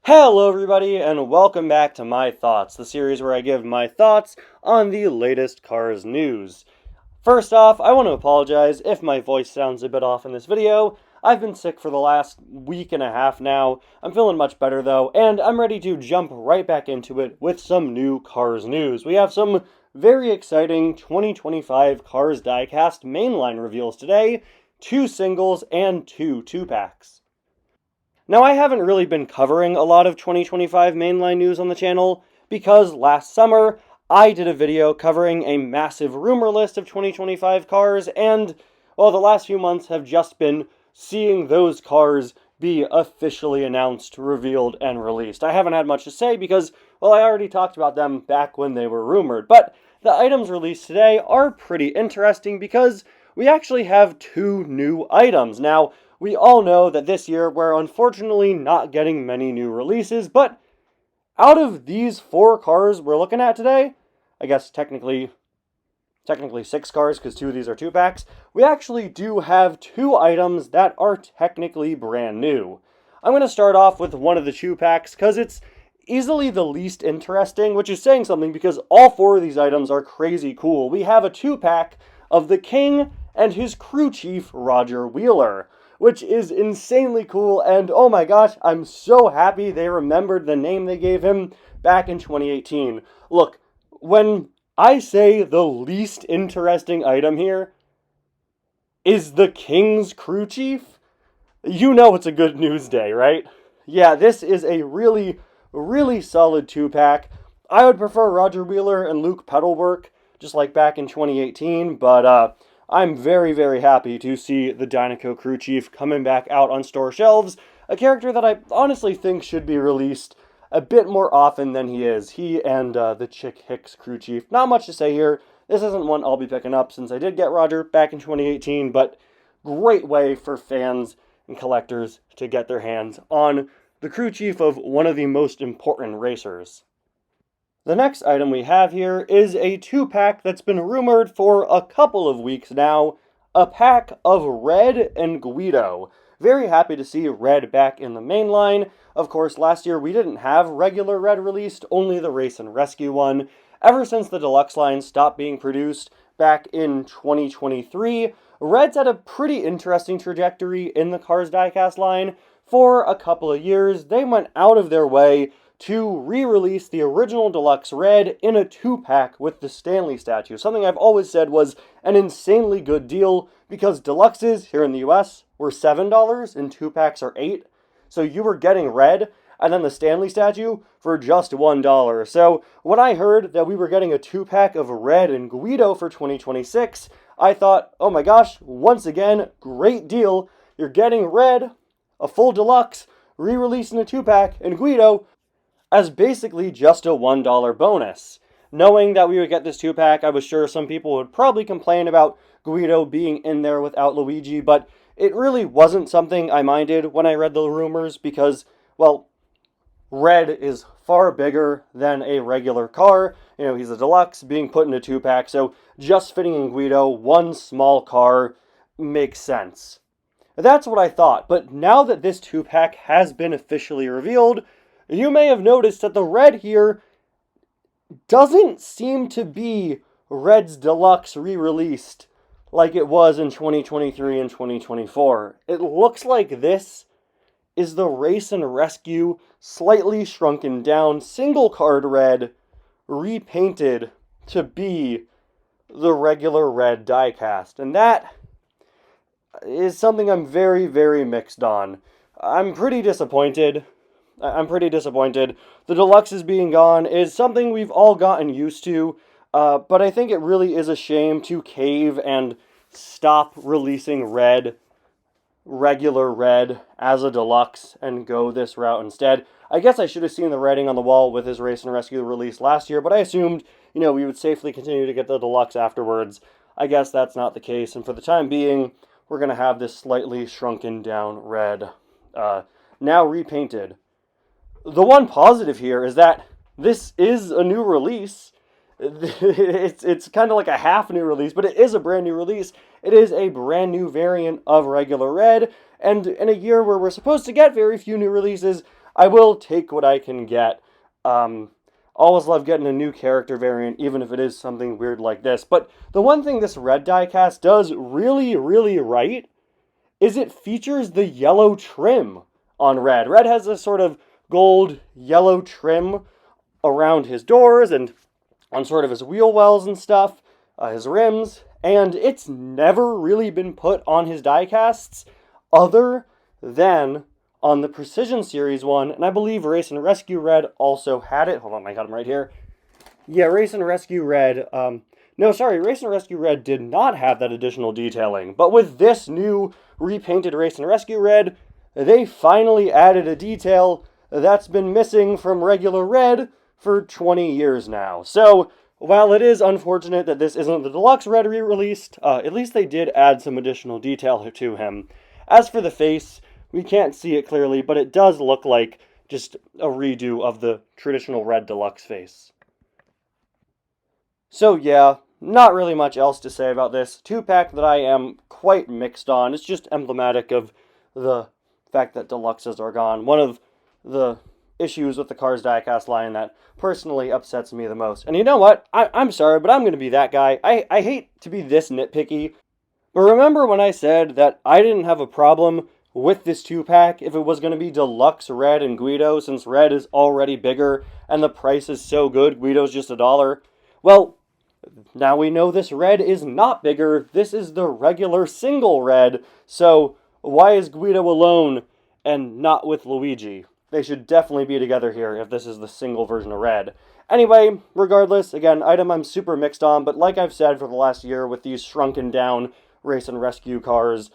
Hello everybody and welcome back to My Thoughts, the series where I give my thoughts on the latest Cars news. First off, I want to apologize if my voice sounds a bit off in this video. I've been sick for the last week and a half now. I'm feeling much better though, and I'm ready to jump right back into it with some new Cars news. We have some very exciting 2025 Cars Diecast mainline reveals today, 2 singles and 2 2-packs. Now, I haven't really been covering a lot of 2025 mainline news on the channel because last summer I did a video covering a massive rumor list of 2025 cars, and, well, the last few months have just been seeing those cars be officially announced, revealed, and released. I haven't had much to say because, well, I already talked about them back when they were rumored, but the items released today are pretty interesting because we actually have 2 new items. Now, we all know that this year we're unfortunately not getting many new releases, but out of these 4 cars we're looking at today, I guess technically 6 cars because 2 of these are 2-packs, we actually do have 2 items that are technically brand new. I'm going to start off with one of the 2-packs because it's easily the least interesting, which is saying something because all 4 of these items are crazy cool. We have a 2-pack of the King and his crew chief, Roger Wheeler, which is insanely cool, and oh my gosh, I'm so happy they remembered the name they gave him back in 2018. Look, when I say the least interesting item here is the King's crew chief, you know it's a good news day, right? Yeah, this is a really, really solid 2-pack. I would prefer Roger Wheeler and Luke Petalwork, just like back in 2018, but I'm very, very happy to see the Dynaco crew chief coming back out on store shelves, a character that I honestly think should be released a bit more often than he is. He and the Chick Hicks crew chief. Not much to say here. This isn't one I'll be picking up since I did get Roger back in 2018, but great way for fans and collectors to get their hands on the crew chief of one of the most important racers. The next item we have here is a 2-pack that's been rumored for a couple of weeks now, a pack of Red and Guido. Very happy to see Red back in the main line. Of course, last year we didn't have regular Red released, only the Race and Rescue one. Ever since the deluxe line stopped being produced back in 2023, Red's had a pretty interesting trajectory in the Cars Diecast line. For a couple of years, they went out of their way to re-release the original Deluxe Red in a 2-pack with the Stanley statue. Something I've always said was an insanely good deal because Deluxes here in the US were $7 and 2-packs are $8. So you were getting Red and then the Stanley statue for just $1. So when I heard that we were getting a 2-pack of Red and Guido for 2026, I thought, oh my gosh, once again, great deal. You're getting Red, a full Deluxe, re-released in a 2-pack, and Guido as basically just a $1 bonus. Knowing that we would get this 2-pack, I was sure some people would probably complain about Guido being in there without Luigi, but it really wasn't something I minded when I read the rumors because, well, Red is far bigger than a regular car. You know, he's a deluxe being put in a 2-pack, so just fitting in Guido, one small car, makes sense. That's what I thought, but now that this 2-pack has been officially revealed, you may have noticed that the Red here doesn't seem to be Red's Deluxe re-released like it was in 2023 and 2024. It looks like this is the Race and Rescue, slightly shrunken down, single card Red, repainted to be the regular Red diecast. And that is something I'm very, very mixed on. I'm pretty disappointed. The Deluxes being gone is something we've all gotten used to, but I think it really is a shame to cave and stop releasing regular Red, as a Deluxe and go this route instead. I guess I should have seen the writing on the wall with his Race and Rescue release last year, but I assumed, we would safely continue to get the Deluxe afterwards. I guess that's not the case, and for the time being, we're going to have this slightly shrunken down Red, now repainted. The one positive here is that this is a new release. It's kind of like a half new release, but it is a brand new release. It is a brand new variant of regular Red, and in a year where we're supposed to get very few new releases, I will take what I can get. Always love getting a new character variant, even if it is something weird like this. But the one thing this red diecast does really, really right is it features the yellow trim on red. Red has this sort of gold yellow trim around his doors and on sort of his wheel wells and stuff, his rims, and it's never really been put on his diecasts other than on the Precision Series one, and I believe Race and Rescue Red also had it. Hold on, I got him right here. Yeah, Race and Rescue Red, no, sorry, Race and Rescue Red did not have that additional detailing, but with this new repainted Race and Rescue Red, they finally added a detail that's been missing from regular Red for 20 years now. So, while it is unfortunate that this isn't the Deluxe Red re-released, at least they did add some additional detail to him. As for the face, we can't see it clearly, but it does look like just a redo of the traditional Red Deluxe face. So yeah, not really much else to say about this 2-pack that I am quite mixed on. It's just emblematic of the fact that Deluxes are gone. One of the issues with the Cars diecast line that personally upsets me the most. And you know what? I'm sorry, but I'm going to be that guy. I hate to be this nitpicky, but remember when I said that I didn't have a problem with this 2-pack if it was going to be Deluxe Red and Guido, since Red is already bigger and the price is so good, Guido's just $1? Well, now we know this Red is not bigger. This is the regular single Red, so why is Guido alone and not with Luigi? They should definitely be together here if this is the single version of Red. Anyway, regardless, again, item I'm super mixed on, but like I've said for the last year with these shrunken down Race and Rescue cars,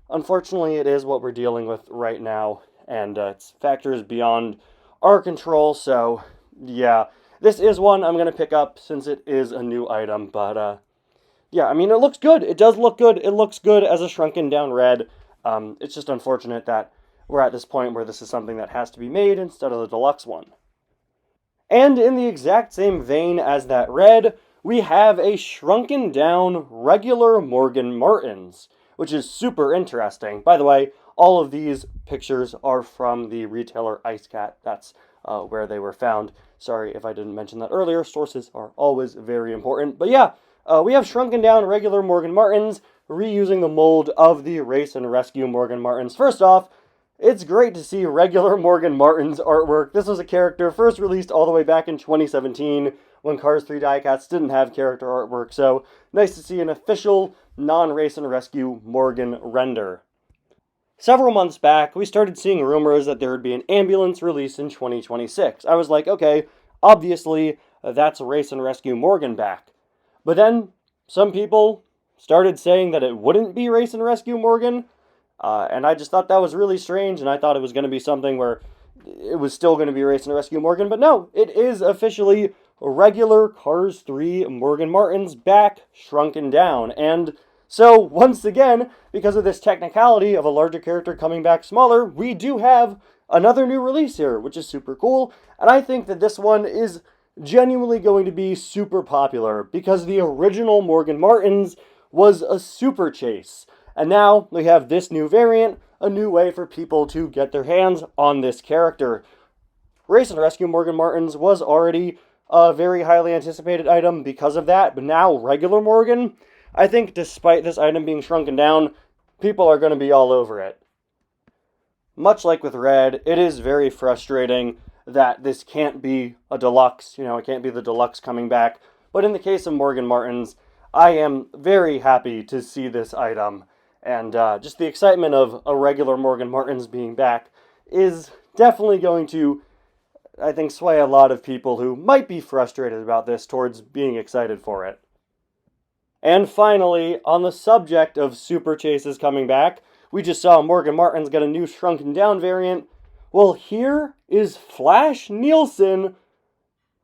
unfortunately, it is what we're dealing with right now, and it's factors beyond our control, so yeah. This is one I'm going to pick up since it is a new item, but yeah, I mean, it looks good. It does look good. It looks good as a shrunken down Red. It's just unfortunate that we're at this point where this is something that has to be made instead of the Deluxe one. And in the exact same vein as that Red, we have a shrunken down regular Morgan Martins, which is super interesting. By the way, all of these pictures are from the retailer IceCat. That's where they were found. Sorry if I didn't mention that earlier. Sources are always very important. But yeah, we have shrunken down regular Morgan Martins, reusing the mold of the Race and Rescue Morgan Martins. First off, it's great to see regular Morgan Martins artwork. This was a character first released all the way back in 2017 when Cars 3 Diecast didn't have character artwork, so nice to see an official non-Race and Rescue Morgan render. Several months back, we started seeing rumors that there would be an ambulance release in 2026. I was like, okay, obviously that's Race and Rescue Morgan back. But then some people started saying that it wouldn't be Race and Rescue Morgan, and I just thought that was really strange, and I thought it was going to be something where it was still going to be Race and Rescue Morgan, but no, it is officially regular Cars 3 Morgan Martins back, shrunken down, and so once again, because of this technicality of a larger character coming back smaller, we do have another new release here, which is super cool, and I think that this one is genuinely going to be super popular, because the original Morgan Martins was a super chase, and now we have this new variant, a new way for people to get their hands on this character. Race and Rescue Morgan Martins was already a very highly anticipated item because of that, but now regular Morgan, I think despite this item being shrunken down, people are going to be all over it. Much like with Red, it is very frustrating that this can't be a deluxe, it can't be the deluxe coming back, but in the case of Morgan Martins, I am very happy to see this item, and just the excitement of a regular Morgan Martins being back is definitely going to, I think, sway a lot of people who might be frustrated about this towards being excited for it. And finally, on the subject of super chases coming back, we just saw Morgan Martins get a new shrunken down variant. Well, here is Flash Nielsen,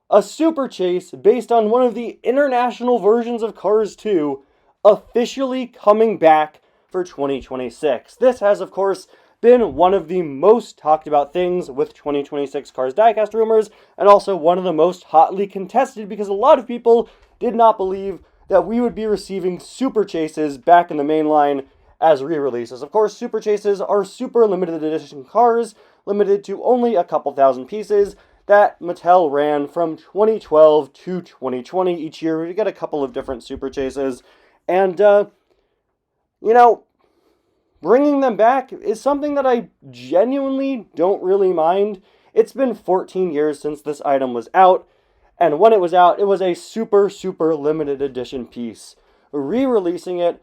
a super chase based on one of the international versions of Cars 2, officially coming back for 2026. This has, of course, been one of the most talked about things with 2026 Cars Diecast rumors, and also one of the most hotly contested because a lot of people did not believe that we would be receiving super chases back in the main line as re-releases. Of course, super chases are super limited edition cars, limited to only a couple thousand pieces that Mattel ran from 2012 to 2020 each year. We get a couple of different Super Chases. And, you know, bringing them back is something that I genuinely don't really mind. It's been 14 years since this item was out, and when it was out, it was a super, super limited edition piece. Re-releasing it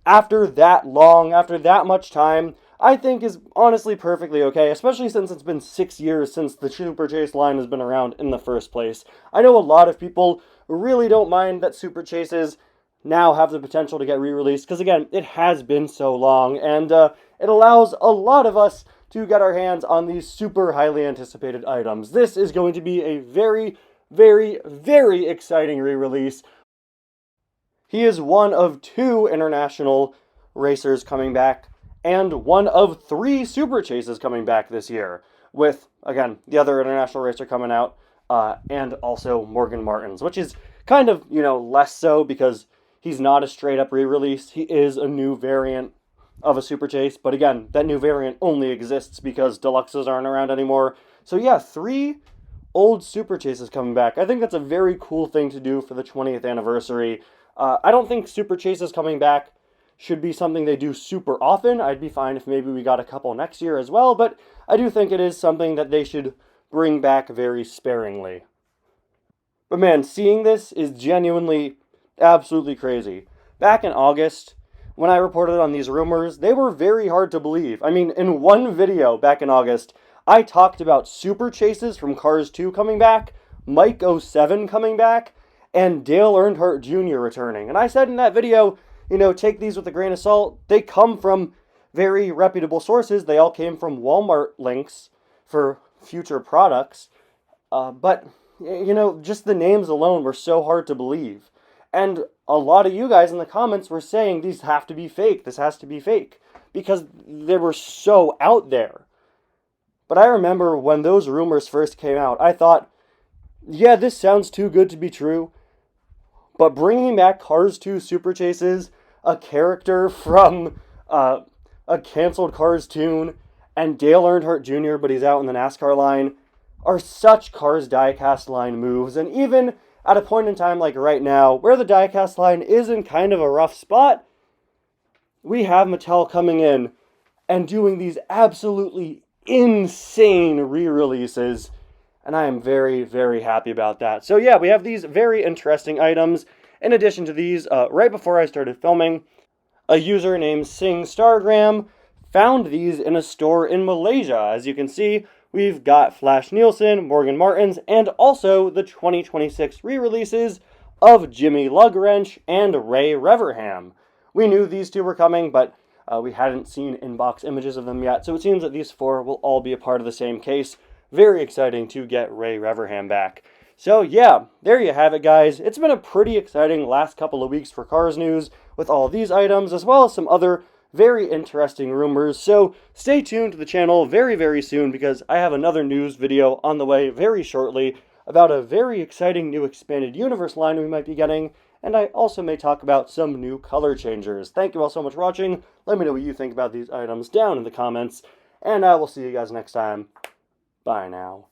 after that long, after that much time, I think is honestly perfectly okay, especially since it's been 6 years since the Super Chase line has been around in the first place. I know a lot of people really don't mind that Super Chases now have the potential to get re-released, because again, it has been so long, and it allows a lot of us to get our hands on these super highly anticipated items. This is going to be a very, very, very exciting re-release. He is one of 2 international racers coming back, and one of 3 Super Chases coming back this year, with, again, the other international racer coming out, and also Morgan Martins, which is kind of, less so because he's not a straight-up re-release. He is a new variant of a Super Chase, but again, that new variant only exists because Deluxes aren't around anymore. So yeah, 3 old Super Chases coming back. I think that's a very cool thing to do for the 20th anniversary. I don't think Super Chases coming back should be something they do super often. I'd be fine if maybe we got a couple next year as well, but I do think it is something that they should bring back very sparingly. But man, seeing this is genuinely absolutely crazy. Back in August, when I reported on these rumors, they were very hard to believe. I mean, in one video back in August, I talked about Super Chases from Cars 2 coming back, Mike 07 coming back, and Dale Earnhardt Jr. returning. And I said in that video, take these with a grain of salt. They come from very reputable sources. They all came from Walmart links for future products. But, just the names alone were so hard to believe. And a lot of you guys in the comments were saying these have to be fake. This has to be fake. Because they were so out there. But I remember when those rumors first came out, I thought, yeah, this sounds too good to be true. But bringing back Cars 2 Super Chases, a character from a canceled Cars tune, and Dale Earnhardt Jr., but he's out in the NASCAR line, are such Cars Diecast line moves. And even at a point in time like right now, where the Diecast line is in kind of a rough spot, we have Mattel coming in and doing these absolutely insane re-releases. And I am very, very happy about that. So yeah, we have these very interesting items. In addition to these, right before I started filming, a user named Sing Stargram found these in a store in Malaysia. As you can see, we've got Flash Nielsen, Morgan Martins, and also the 2026 re-releases of Jimmy Lugwrench and Ray Reverham. We knew these 2 were coming, but we hadn't seen inbox images of them yet, so it seems that these 4 will all be a part of the same case. Very exciting to get Ray Reverham back. So yeah, there you have it, guys. It's been a pretty exciting last couple of weeks for Cars News with all these items, as well as some other very interesting rumors. So stay tuned to the channel very, very soon, because I have another news video on the way very shortly about a very exciting new expanded universe line we might be getting, and I also may talk about some new color changers. Thank you all so much for watching. Let me know what you think about these items down in the comments, and I will see you guys next time. Bye now.